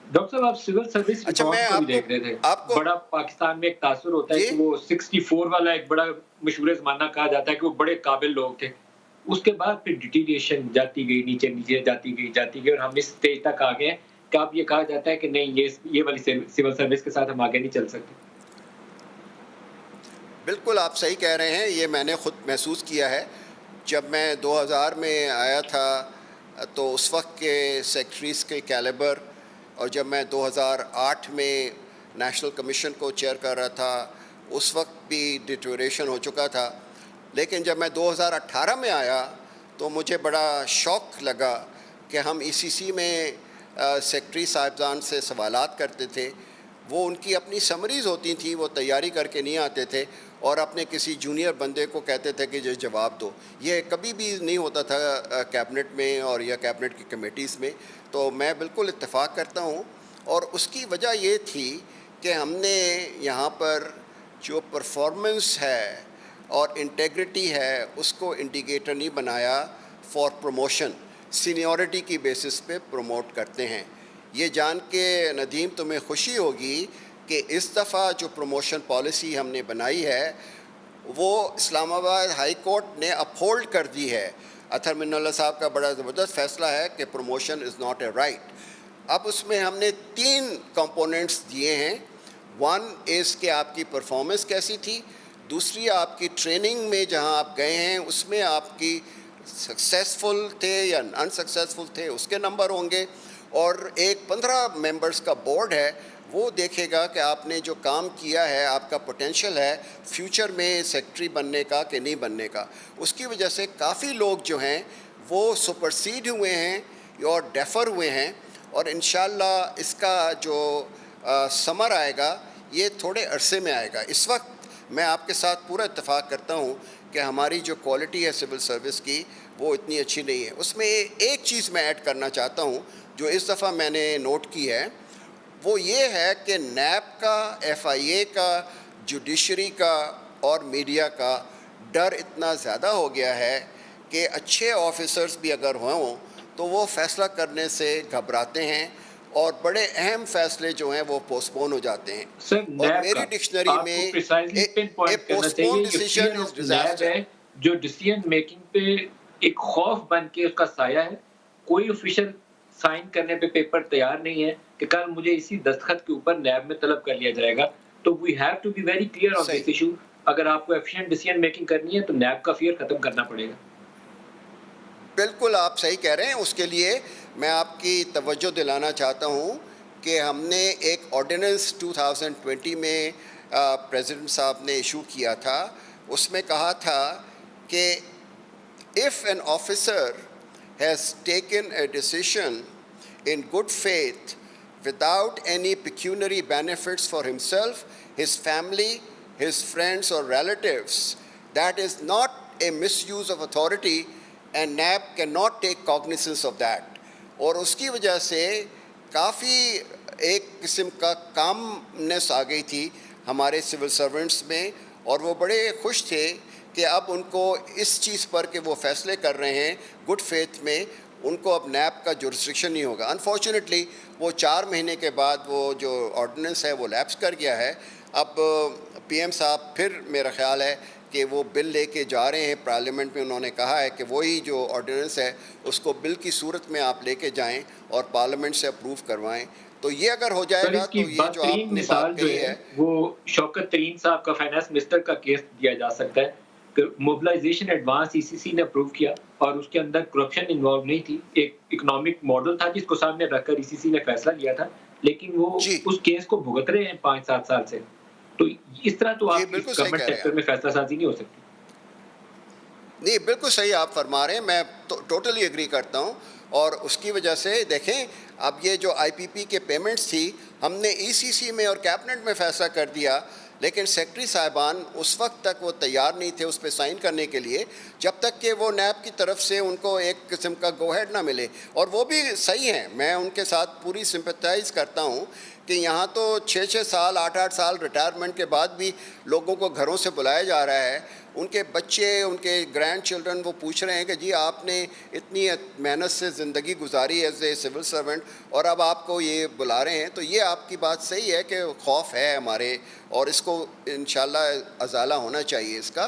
Doctor صاحب آپ civil service اچھا ریفارم میں کو بھی آپ کو دیکھ رہے تھے، آپ کو بڑا پاکستان میں ایک تاثر ہوتا ہے جی کہ وہ 64 والا ایک بڑا مشہور زمانہ کہا جاتا ہے کہ وہ بڑے قابل لوگ تھے، اس کے بعد پھر ڈیٹیریشن جاتی گئی نیچے نیچے جاتی گئی اور ہم اس اسٹیج تک آ گئے ہیں کہ اب یہ کہا جاتا ہے کہ نہیں یہ والی سول سروس کے ساتھ ہم آگے نہیں چل سکتے۔ بالکل آپ صحیح کہہ رہے ہیں، یہ میں نے خود محسوس کیا ہے۔ جب میں 2000 میں آیا تھا تو اس وقت کے سیکٹریز کے کیلیبر، اور جب میں 2008 میں نیشنل کمیشن کو چیئر کر رہا تھا اس وقت بھی ڈیٹوریشن ہو چکا تھا، لیکن جب میں 2018 میں آیا تو مجھے بڑا شوق لگا کہ ہم ای سی سی میں سیکٹری صاحبزان سے سوالات کرتے تھے، وہ ان کی اپنی سمریز ہوتی تھیں، وہ تیاری کر کے نہیں آتے تھے اور اپنے کسی جونیئر بندے کو کہتے تھے کہ یہ جواب دو۔ یہ کبھی بھی نہیں ہوتا تھا کیبنٹ میں اور یا کیبنٹ کی کمیٹیز میں، تو میں بالکل اتفاق کرتا ہوں۔ اور اس کی وجہ یہ تھی کہ ہم نے یہاں پر جو پرفارمنس ہے اور انٹیگریٹی ہے اس کو انڈیکیٹر نہیں بنایا فار پروموشن، سینیورٹی کی بیسس پہ پروموٹ کرتے ہیں۔ یہ جان کے ندیم تمہیں خوشی ہوگی کہ اس دفعہ جو پروموشن پالیسی ہم نے بنائی ہے وہ اسلام آباد ہائی کورٹ نے اپہولڈ کر دی ہے۔ اطہر من اللہ صاحب کا بڑا زبردست فیصلہ ہے کہ promotion is not a right. اب اس میں ہم نے 3 کمپوننٹس دیے ہیں۔ 1 از کہ آپ کی پرفارمنس کیسی تھی، دوسری آپ کی ٹریننگ میں جہاں آپ گئے ہیں اس میں آپ کی سکسیسفل تھے یا انسکسیسفل تھے اس کے نمبر ہوں گے، اور ایک 15 ممبرز کا بورڈ ہے وہ دیکھے گا کہ آپ نے جو کام کیا ہے، آپ کا پوٹینشیل ہے فیوچر میں سیکٹری بننے کا کہ نہیں بننے کا۔ اس کی وجہ سے کافی لوگ جو ہیں وہ سپرسیڈ ہوئے ہیں اور ڈیفر ہوئے ہیں، اور انشاءاللہ اس کا جو ثمر آئے گا یہ تھوڑے عرصے میں آئے گا۔ اس وقت میں آپ کے ساتھ پورا اتفاق کرتا ہوں کہ ہماری جو کوالٹی ہے سول سروس کی وہ اتنی اچھی نہیں ہے۔ اس میں ایک چیز میں ایڈ کرنا چاہتا ہوں جو اس دفعہ میں نے نوٹ کی ہے، وہ یہ ہے کہ نیب کا، ایف آئی اے کا، جوڈیشری کا اور میڈیا کا ڈر اتنا زیادہ ہو گیا ہے کہ اچھے آفیسرز بھی اگر ہوں تو وہ فیصلہ کرنے سے گھبراتے ہیں اور بڑے اہم فیصلے جو ہیں وہ پوسٹ پون ہو جاتے ہیں۔ سر اور نیب کا میری ڈکشنری آپ میں کو پریسائزلی پن اے پوائنٹ کرنا پوسٹ پون چاہیے، یہ decision fair is of NAB disaster. ہے جو ڈیسیژن میکنگ پہ ایک خوف بن کے اس کا سایہ ہے۔ کوئی آفیشل سائن کرنے پہ پیپر تیار نہیں ہے کہ کل مجھے اسی دستخط کے اوپر نیب میں طلب کر لیا جائے گا، تو we have to be very clear on صحیح، دس ایشو۔ اگر آپ کو ایفیشینٹ ڈیسیژن میکنگ کرنی ہے تو نیب کا فیئر ختم کرنا پڑے گا۔ بالکل آپ صحیح کہہ رہے ہیں۔ اس کے لیے میں آپ کی توجہ دلانا چاہتا ہوں کہ ہم نے ایک آرڈیننس 2020 میں پریزیڈنٹ صاحب نے ایشو کیا تھا، اس میں کہا تھا کہ if an officer has taken a decision in good faith without any pecuniary benefits for himself, his family, his friends or relatives, that is not a misuse of authority and NAB cannot take cognizance of that۔ اور اس کی وجہ سے کافی ایک قسم کا commons آ گئی تھی ہمارے سول سرونٹس میں، اور وہ بڑے خوش تھے کہ اب ان کو اس چیز پر کہ وہ فیصلے کر رہے ہیں گڈ فیتھ میں، ان کو اب نیب کا جو ریسٹرکشن نہیں ہوگا۔ انفارچونیٹلی وہ 4 مہینے کے بعد وہ جو آرڈیننس ہے وہ لیپس کر گیا ہے۔ اب پی ایم صاحب پھر میرا خیال ہے کہ وہ بل لے کے جا رہے ہیں پارلیمنٹ میں، انہوں نے کہا ہے کہ وہی جو آرڈیننس ہے اس کو بل کی صورت میں آپ لے کے جائیں اور پارلیمنٹ سے اپروو کروائیں۔ تو یہ اگر ہو جائے سر گا اس کی تو یہ جو آپ بدترین نے مثال بات جو کہی ہے ہے، وہ شوکت ترین صاحب کا فائنانس منسٹر کا کیس دیا جا سکتا ہے کہ موبلائزیشن ایڈوانس ای سی سی نے اپروو کیا اور اس کے اندر کرپشن انوالو نہیں تھی، ایک اکنامک ماڈل تھا جس کو سامنے رکھ کر ای سی سی نے فیصلہ لیا تھا، لیکن وہ جی اس کیس کو بھگت رہے ہیں 5-7 سال سے۔ تو اس طرح تو جی آپ کی بالکل صحیح گورنمنٹ کہہ رہے ہیں سیکٹر آپ۔ میں فیصلہ سازی نہیں ہو سکتی۔ نہیں بالکل صحیح آپ فرما رہے ہیں، میں ٹوٹلی ایگری کرتا ہوں۔ اور اس کی وجہ سے دیکھیں اب یہ جو آئی پی پی کے پیمنٹس تھی ہم نے ای سی سی میں اور کیبنٹ میں فیصلہ کر دیا، لیکن سیکٹری صاحبان اس وقت تک وہ تیار نہیں تھے اس پہ سائن کرنے کے لیے جب تک کہ وہ نیب کی طرف سے ان کو ایک قسم کا گو ہیڈ نہ ملے۔ اور وہ بھی صحیح ہیں، میں ان کے ساتھ پوری سمپیتھائز کرتا ہوں کہ یہاں تو 6-6 سال 8-8 سال ریٹائرمنٹ کے بعد بھی لوگوں کو گھروں سے بلایا جا رہا ہے، ان کے بچے ان کے گرینڈ چلڈرن وہ پوچھ رہے ہیں کہ جی آپ نے اتنی محنت سے زندگی گزاری ایز اے سول سرونٹ اور اب آپ کو یہ بلا رہے ہیں. تو یہ آپ کی بات صحیح ہے کہ خوف ہے ہمارے اور اس کو انشاءاللہ ازالہ ہونا چاہیے اس کا.